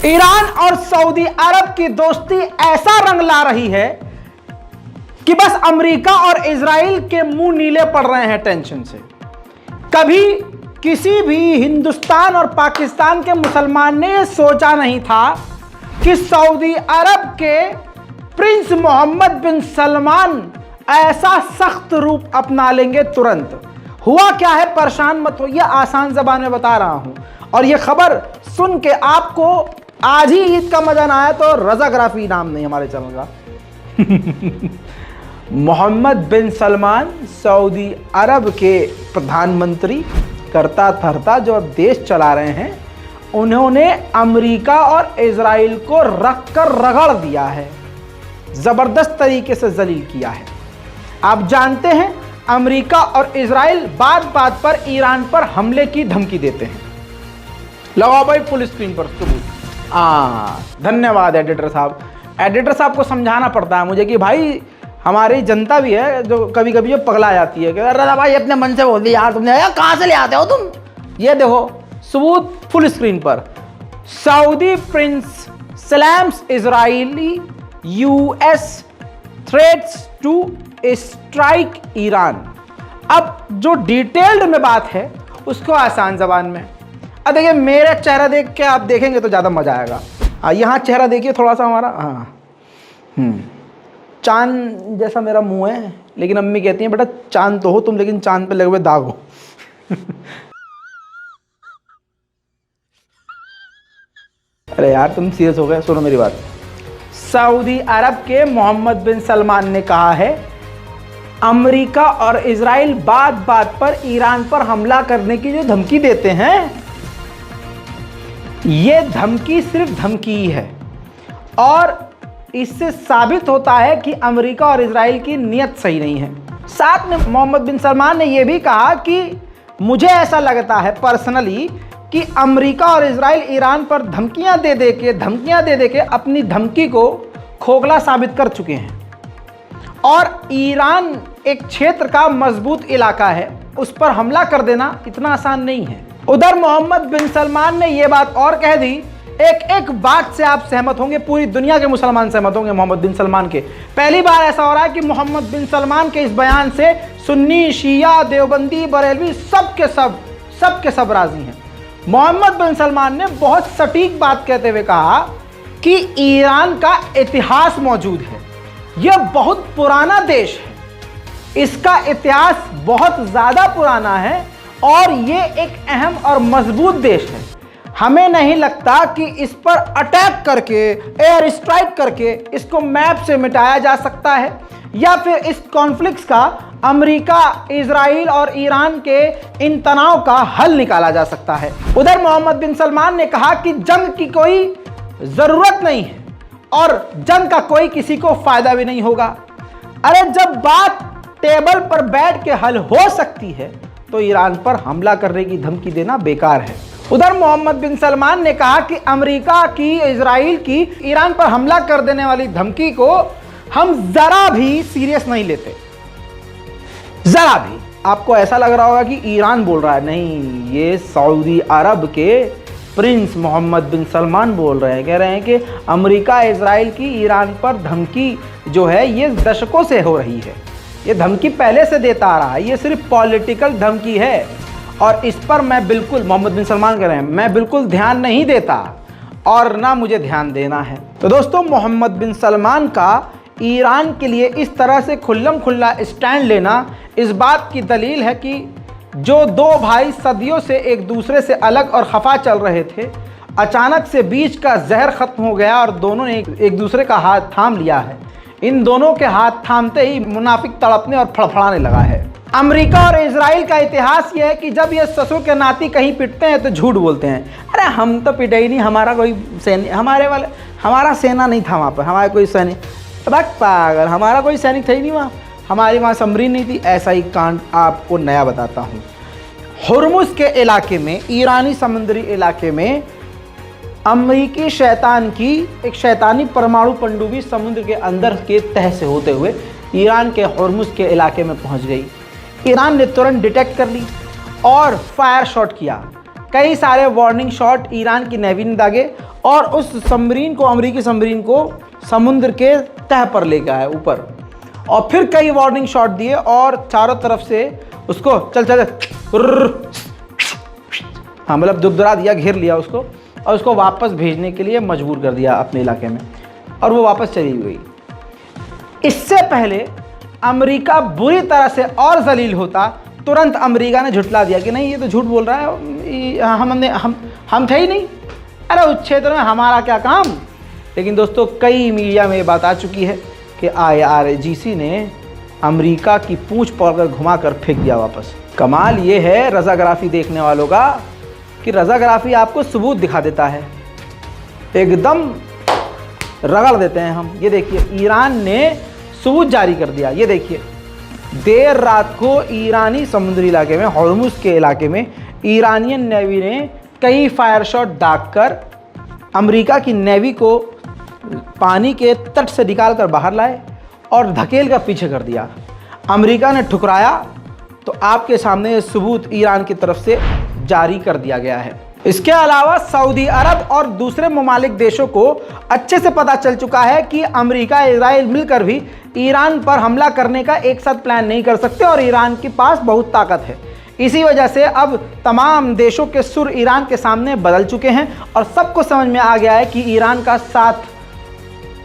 Iran और Saudi अरब की दोस्ती ऐसा रंग ला रही है कि बस अमेरिका और इजराइल के मुंह नीले पड़ रहे हैं टेंशन से। कभी किसी भी हिंदुस्तान और पाकिस्तान के मुसलमान ने यह सोचा नहीं था कि सऊदी अरब के प्रिंस मोहम्मद बिन सलमान ऐसा सख्त रूप अपना लेंगे तुरंत। हुआ क्या है, परेशान मत होइए, आसान ज़बान में बता रहा हूं। और यह खबर सुन के आपको आज ही ईद का मजा ना आया तो रज़ाग्राफी नाम नहीं हमारे चैनल का। मोहम्मद बिन सलमान सऊदी अरब के प्रधानमंत्री करता धरता जो अब देश चला रहे हैं, उन्होंने अमेरिका और इजराइल को रख कर रगड़ दिया है, ज़बरदस्त तरीके से जलील किया है। आप जानते हैं अमेरिका और इजराइल बात बात पर ईरान पर हमले की धमकी देते हैं। लगाओ भाई फुल स्क्रीन पर सबूत। धन्यवाद एडिटर साहब। एडिटर साहब को समझाना पड़ता है मुझे कि भाई हमारी जनता भी है जो कभी कभी जो पगला जाती है कि अरे भाई अपने मन से बोल दिया यार, तुमने कहाँ से ले आते हो तुम। ये देखो सबूत फुल स्क्रीन पर। Saudi prince slams Israeli US threats to strike Iran. अब जो डिटेल्ड में बात है उसको आसान जबान में। अब देखिए मेरा चेहरा देख के आप देखेंगे तो ज़्यादा मज़ा आएगा। यहाँ चेहरा देखिए थोड़ा सा हमारा, चांद जैसा मेरा मुंह है, लेकिन अम्मी कहती हैं बेटा चांद तो हो तुम, लेकिन चांद पे लगे हुए दाग हो। अरे यार तुम सीरियस हो गए, सुनो मेरी बात। सऊदी अरब के मोहम्मद बिन सलमान ने कहा है अमेरिका और इजराइल बात बात पर ईरान पर हमला करने की जो धमकी देते हैं, ये धमकी सिर्फ धमकी ही है। और इससे साबित होता है कि अमेरिका और इजराइल की नीयत सही नहीं है। साथ में मोहम्मद बिन सलमान ने यह भी कहा कि मुझे ऐसा लगता है पर्सनली कि अमेरिका और इजराइल ईरान पर धमकियां दे दे के अपनी धमकी को खोखला साबित कर चुके हैं। और ईरान एक क्षेत्र का मजबूत इलाका है, उस पर हमला कर देना इतना आसान नहीं है। उधर मोहम्मद बिन सलमान ने यह बात और कह दी, एक बात से आप सहमत होंगे, पूरी दुनिया के मुसलमान सहमत होंगे मोहम्मद बिन सलमान के। पहली बार ऐसा हो रहा है कि मोहम्मद बिन सलमान के इस बयान से सुन्नी, शिया, देवबंदी, बरेलवी सबके सब राजी हैं। मोहम्मद बिन सलमान ने बहुत सटीक बात कहते हुए कहा कि ईरान का इतिहास मौजूद है, यह बहुत पुराना देश है, इसका इतिहास बहुत ज़्यादा पुराना है और ये एक अहम और मजबूत देश है। हमें नहीं लगता कि इस पर अटैक करके, एयर स्ट्राइक करके इसको मैप से मिटाया जा सकता है या फिर इस कॉन्फ्लिक्ट का अमेरिका, इजराइल और ईरान के इन तनाव का हल निकाला जा सकता है। उधर मोहम्मद बिन सलमान ने कहा कि जंग की कोई ज़रूरत नहीं है और जंग का कोई किसी को फायदा भी नहीं होगा। अरे जब बात टेबल पर बैठ के हल हो सकती है तो ईरान पर हमला करने की धमकी देना बेकार है। उधर मोहम्मद बिन सलमान ने कहा कि अमेरिका की, इजराइल की ईरान पर हमला कर देने वाली धमकी को हम जरा भी सीरियस नहीं लेते, जरा भी। आपको ऐसा लग रहा होगा कि ईरान बोल रहा है, नहीं, ये सऊदी अरब के प्रिंस मोहम्मद बिन सलमान बोल रहे हैं। कह रहे हैं कि अमेरिका, इजराइल की ईरान पर धमकी जो है ये दशकों से हो रही है, ये धमकी पहले से देता आ रहा है, ये सिर्फ पॉलिटिकल धमकी है और इस पर मैं बिल्कुल, मोहम्मद बिन सलमान कह रहे हैं, मैं बिल्कुल ध्यान नहीं देता और ना मुझे ध्यान देना है। तो दोस्तों मोहम्मद बिन सलमान का ईरान के लिए इस तरह से खुल्लम खुल्ला स्टैंड लेना इस बात की दलील है कि जो दो भाई सदियों से एक दूसरे से अलग और खफा चल रहे थे, अचानक से बीच का जहर खत्म हो गया और दोनों ने एक दूसरे का हाथ थाम लिया है। इन दोनों के हाथ थामते ही मुनाफिक तड़पने और फड़फड़ाने लगा है। अमेरिका और इजराइल का इतिहास यह है कि जब ये ससुर के नाती कहीं पिटते हैं तो झूठ बोलते हैं, अरे हम तो पिटे ही नहीं, हमारा कोई सैनिक, हमारा सेना नहीं था वहाँ पर, हमारा कोई सैनिक, पागल, हमारा कोई सैनिक था ही नहीं वहाँ, हमारी वहाँ सबमरीन नहीं थी। ऐसा ही कांड आपको नया बताता हूँ। हुर्मुज़ के इलाके में, ईरानी समुद्री इलाके में अमेरिकी शैतान की एक शैतानी परमाणु पनडुब्बी समुद्र के अंदर के तह से होते हुए ईरान के हुर्मुज़ के इलाके में पहुंच गई। ईरान ने तुरंत डिटेक्ट कर ली और फायर शॉट किया। कई सारे वार्निंग शॉट ईरान की नेवी ने दागे और उस सबमरीन को, अमेरिकी सबमरीन को समुद्र के तह पर ले गया है ऊपर, और फिर कई वार्निंग शॉट दिए और चारों तरफ से उसको चल चल हाँ मतलब दुबदरा दिया, घेर लिया उसको और उसको वापस भेजने के लिए मजबूर कर दिया अपने इलाके में, और वो वापस चली गई। इससे पहले अमेरिका बुरी तरह से और जलील होता, तुरंत अमेरिका ने झुठला दिया कि नहीं ये तो झूठ बोल रहा है, हम थे ही नहीं, अरे उस क्षेत्र में हमारा क्या काम। लेकिन दोस्तों कई मीडिया में ये बात आ चुकी है कि IRGC ने अमेरिका की पूंछ पकड़कर घुमा कर फेंक दिया वापस। कमाल ये है रज़ाग्राफी देखने वालों का कि रज़ाग्राफी आपको सबूत दिखा देता है, एकदम रगड़ देते हैं हम। ये देखिए ईरान ने सबूत जारी कर दिया। ये देखिए देर रात को ईरानी समुद्री इलाके में, हॉर्मुज के इलाके में ईरानियन नेवी ने कई फायर शॉट दागकर अमेरिका की नेवी को पानी के तट से निकालकर बाहर लाए और धकेल कर पीछे कर दिया। अमेरिका ने ठुकराया तो आपके सामने ये सबूत ईरान की तरफ से जारी कर दिया गया है। इसके अलावा सऊदी अरब और दूसरे ममालिक देशों को अच्छे से पता चल चुका है कि अमेरिका इजराइल मिलकर भी ईरान पर हमला करने का एक साथ प्लान नहीं कर सकते और ईरान के पास बहुत ताकत है। इसी वजह से अब तमाम देशों के सुर ईरान के सामने बदल चुके हैं और सबको समझ में आ गया है कि ईरान का साथ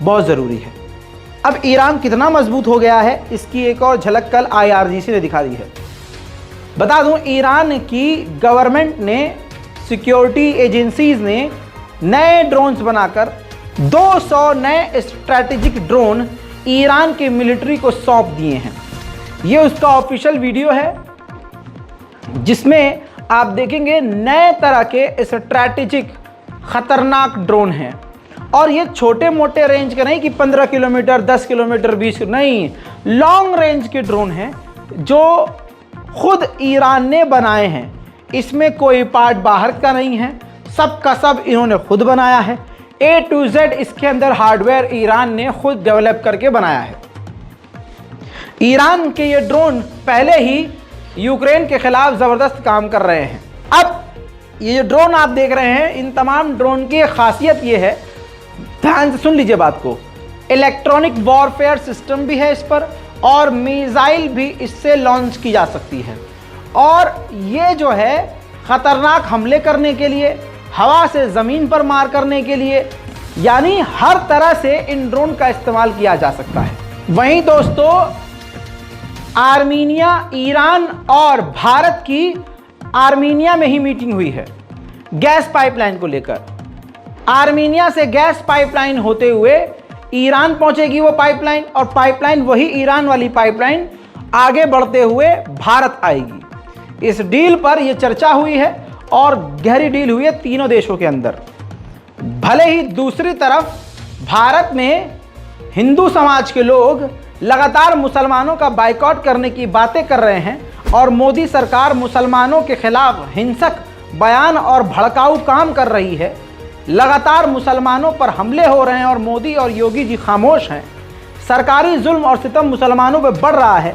बहुत ज़रूरी है। अब ईरान कितना मजबूत हो गया है इसकी एक और झलक कल IRGC ने दिखा दी है। बता दूं ईरान की गवर्नमेंट ने, सिक्योरिटी एजेंसीज ने नए ड्रोन्स बनाकर 200 नए स्ट्रैटेजिक ड्रोन ईरान के मिलिट्री को सौंप दिए हैं। ये उसका ऑफिशियल वीडियो है जिसमें आप देखेंगे नए तरह के स्ट्रैटेजिक खतरनाक ड्रोन हैं और ये छोटे मोटे रेंज के नहीं कि 15 किलोमीटर, 10 किलोमीटर, 20 नहीं, लॉन्ग रेंज के ड्रोन हैं जो खुद ईरान ने बनाए हैं। इसमें कोई पार्ट बाहर का नहीं है, सब का सब इन्होंने खुद बनाया है। A to Z इसके अंदर हार्डवेयर ईरान ने खुद डेवलप करके बनाया है। ईरान के ये ड्रोन पहले ही यूक्रेन के खिलाफ ज़बरदस्त काम कर रहे हैं। अब ये जो ड्रोन आप देख रहे हैं, इन तमाम ड्रोन की खासियत ये है, ध्यान से सुन लीजिए बात को, इलेक्ट्रॉनिक वॉरफेयर सिस्टम भी है इस पर और मिसाइल भी इससे लॉन्च की जा सकती है। और ये जो है ख़तरनाक हमले करने के लिए, हवा से ज़मीन पर मार करने के लिए, यानी हर तरह से इन ड्रोन का इस्तेमाल किया जा सकता है। वहीं दोस्तों आर्मीनिया, ईरान और भारत की आर्मीनिया में ही मीटिंग हुई है गैस पाइपलाइन को लेकर। आर्मीनिया से गैस पाइपलाइन होते हुए ईरान पहुंचेगी वो पाइपलाइन और पाइपलाइन वही ईरान वाली पाइपलाइन आगे बढ़ते हुए भारत आएगी। इस डील पर यह चर्चा हुई है और गहरी डील हुई है तीनों देशों के अंदर। भले ही दूसरी तरफ भारत में हिंदू समाज के लोग लगातार मुसलमानों का बाइकॉट करने की बातें कर रहे हैं और मोदी सरकार मुसलमानों के खिलाफ हिंसक बयान और भड़काऊ काम कर रही है, लगातार मुसलमानों पर हमले हो रहे हैं और मोदी और योगी जी खामोश हैं। सरकारी जुल्म और सितम मुसलमानों पर बढ़ रहा है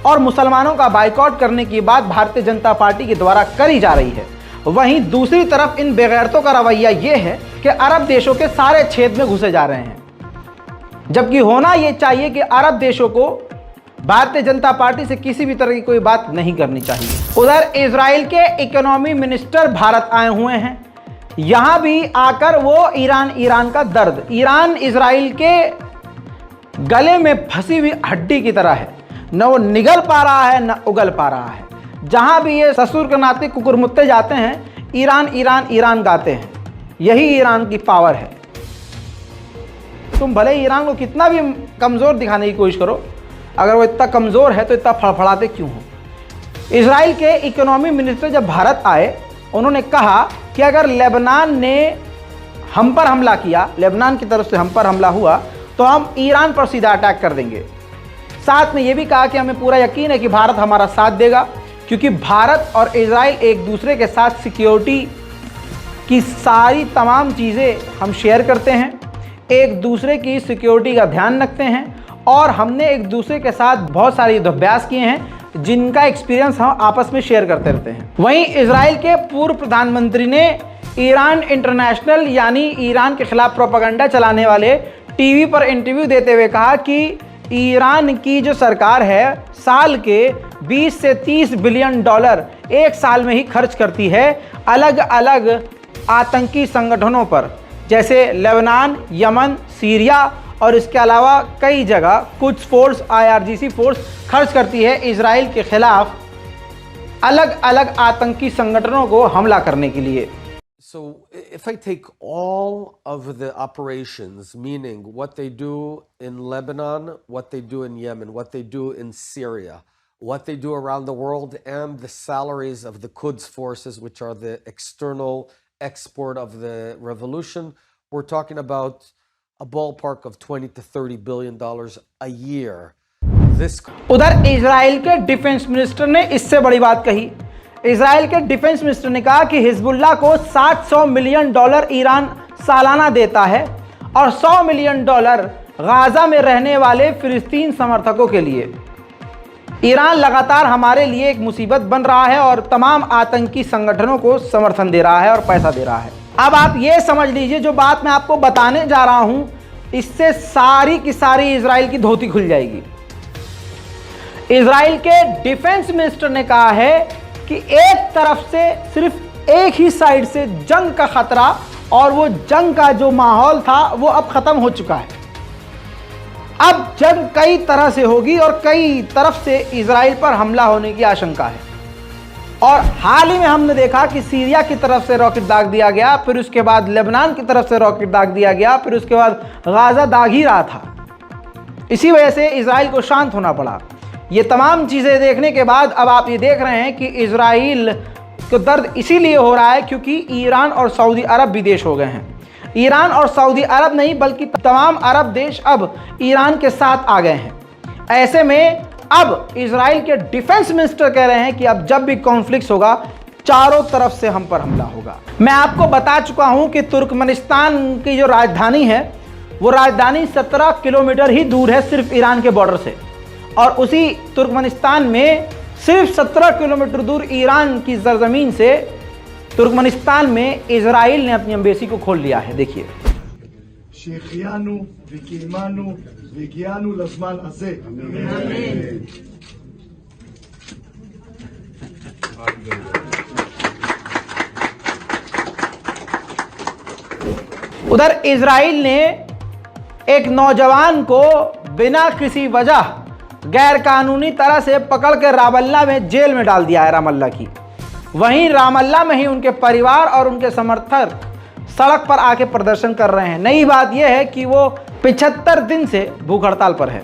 और मुसलमानों का बाइकॉट करने की बात भारतीय जनता पार्टी के द्वारा करी जा रही है। वहीं दूसरी तरफ इन बेगैरतों का रवैया ये है कि अरब देशों के सारे क्षेत्र में घुसे जा रहे हैं, जबकि होना ये चाहिए कि अरब देशों को भारतीय जनता पार्टी से किसी भी तरह की कोई बात नहीं करनी चाहिए। उधर इजराइल के इकोनॉमी मिनिस्टर भारत आए हुए हैं। यहां भी आकर वो ईरान का दर्द, ईरान इजराइल के गले में फंसी हुई हड्डी की तरह है, न वो निगल पा रहा है न उगल पा रहा है। जहां भी ये ससुर के नाते कुकुरमुत्ते जाते हैं, ईरान ईरान ईरान गाते हैं। यही ईरान की पावर है। तुम भले ईरान को कितना भी कमज़ोर दिखाने की कोशिश करो, अगर वो इतना कमज़ोर है तो इतना फड़फड़ाते क्यों हो। इजराइल के इकोनॉमी मिनिस्टर जब भारत आए, उन्होंने कहा कि अगर लेबनान ने हम पर हमला किया, लेबनान की तरफ से हम पर हमला हुआ, तो हम ईरान पर सीधा अटैक कर देंगे। साथ में ये भी कहा कि हमें पूरा यकीन है कि भारत हमारा साथ देगा, क्योंकि भारत और इजराइल एक दूसरे के साथ सिक्योरिटी की सारी तमाम चीज़ें हम शेयर करते हैं, एक दूसरे की सिक्योरिटी का ध्यान रखते हैं और हमने एक दूसरे के साथ बहुत सारे युद्धाभ्यास किए हैं, जिनका एक्सपीरियंस हम आपस में शेयर करते रहते हैं। वहीं इजराइल के पूर्व प्रधानमंत्री ने ईरान इंटरनेशनल यानी ईरान के खिलाफ प्रोपेगेंडा चलाने वाले टीवी पर इंटरव्यू देते हुए कहा कि ईरान की जो सरकार है साल के 20 से 30 बिलियन डॉलर एक साल में ही खर्च करती है अलग अलग आतंकी संगठनों पर, जैसे लेबनान, यमन, सीरिया और इसके अलावा कई जगह कुछ फोर्स IRGC फोर्स खर्च करती है इजराइल के खिलाफ अलग अलग आतंकी संगठनों को हमला करने के लिए। So if I take all of the operations, meaning what they do in Lebanon, what they do in Yemen, what they do in Syria, what they do around the world, and the salaries of the Quds forces, which are the external export of the revolution, we're talking about a ballpark of 20 to 30 billion dollars a year. उधर Israel के defence minister ने इससे बड़ी बात कही। Israel के defence minister ने कहा कि हिजबुल्लाह को 700 मिलियन डॉलर ईरान सालाना देता है और 100 मिलियन डॉलर गाजा में रहने वाले फिलिस्तीन समर्थकों के लिए। ईरान लगातार हमारे लिए एक मुसीबत बन रहा है और तमाम आतंकी संगठनों को समर्थन दे रहा है और पैसा दे रहा है। अब आप ये समझ लीजिए, जो बात मैं आपको बताने जा रहा हूं, इससे सारी की सारी इजराइल की धोती खुल जाएगी। इजराइल के डिफेंस मिनिस्टर ने कहा है कि एक तरफ से सिर्फ एक ही साइड से जंग का खतरा और वो जंग का जो माहौल था वो अब खत्म हो चुका है। अब जंग कई तरह से होगी और कई तरफ से इजराइल पर हमला होने की आशंका है। और हाल ही में हमने देखा कि सीरिया की तरफ से रॉकेट दाग दिया गया, फिर उसके बाद लेबनान की तरफ से रॉकेट दाग दिया गया, फिर उसके बाद गाजा दाग ही रहा था। इसी वजह से इजराइल को शांत होना पड़ा। ये तमाम चीज़ें देखने के बाद अब आप ये देख रहे हैं कि इजराइल को दर्द इसीलिए हो रहा है क्योंकि ईरान और सऊदी अरब विदेश हो गए हैं। ईरान और सऊदी अरब नहीं बल्कि तमाम अरब देश अब ईरान के साथ आ गए हैं। ऐसे में अब इजराइल के डिफेंस मिनिस्टर कह रहे हैं कि अब जब भी कॉन्फ्लिक्ट होगा चारों तरफ से हम पर हमला होगा। मैं आपको बता चुका हूं कि तुर्कमेनिस्तान की जो राजधानी है वो राजधानी 17 किलोमीटर ही दूर है सिर्फ ईरान के बॉर्डर से, और उसी तुर्कमेनिस्तान में सिर्फ 17 किलोमीटर दूर ईरान की सरजमीन से तुर्कमेनिस्तान में इजराइल ने अपनी एम्बेसी को खोल लिया है। देखिए, उधर इजराइल ने एक नौजवान को बिना किसी वजह गैर कानूनी तरह से पकड़ कर रामल्ला में जेल में डाल दिया है, रामल्ला की। वहीं रामल्ला में ही उनके परिवार और उनके समर्थक सड़क पर आके प्रदर्शन कर रहे हैं। नई बात यह है कि वो 75 दिन से भूख हड़ताल पर है।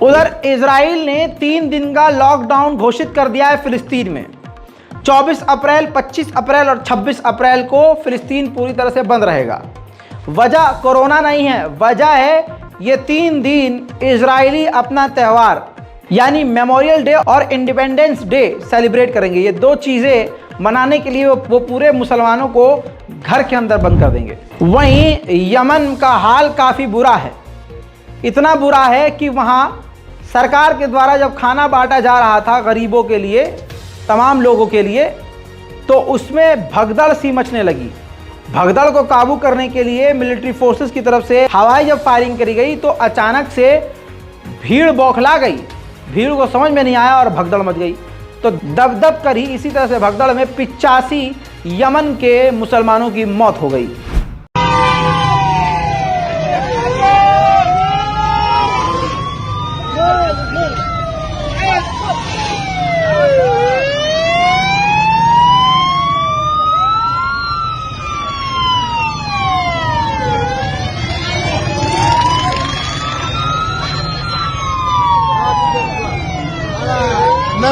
उधर इजराइल ने 3 दिन का लॉकडाउन घोषित कर दिया है फिलिस्तीन में। 24 अप्रैल, 25 अप्रैल और 26 अप्रैल को फिलिस्तीन पूरी तरह से बंद रहेगा। वजह कोरोना नहीं है, वजह है ये 3 दिन इजरायली अपना त्यौहार यानी मेमोरियल डे और इंडिपेंडेंस डे सेलिब्रेट करेंगे। ये 2 चीज़ें मनाने के लिए वो पूरे मुसलमानों को घर के अंदर बंद कर देंगे। वहीं यमन का हाल काफ़ी बुरा है, इतना बुरा है कि वहाँ सरकार के द्वारा जब खाना बांटा जा रहा था गरीबों के लिए, तमाम लोगों के लिए, तो उसमें भगदड़ सी मचने लगी। भगदड़ को काबू करने के लिए मिलिट्री फोर्सेस की तरफ से हवाई जब फायरिंग करी गई तो अचानक से भीड़ बौखला गई, भीड़ को समझ में नहीं आया और भगदड़ मच गई। तो दब दब कर ही इसी तरह से भगदड़ में 85 यमन के मुसलमानों की मौत हो गई।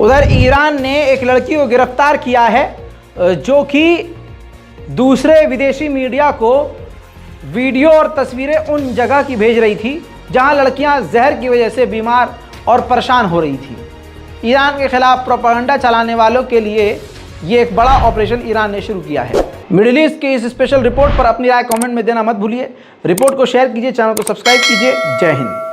उधर ईरान ने एक लड़की को गिरफ्तार किया है जो कि दूसरे विदेशी मीडिया को वीडियो और तस्वीरें उन जगह की भेज रही थी जहां लड़कियां जहर की वजह से बीमार और परेशान हो रही थी। ईरान के खिलाफ प्रोपेगेंडा चलाने वालों के लिए ये एक बड़ा ऑपरेशन ईरान ने शुरू किया है। मिडिल ईस्ट की इस स्पेशल रिपोर्ट पर अपनी राय कमेंट में देना मत भूलिए। रिपोर्ट को शेयर कीजिए, चैनल को सब्सक्राइब कीजिए। जय हिंद।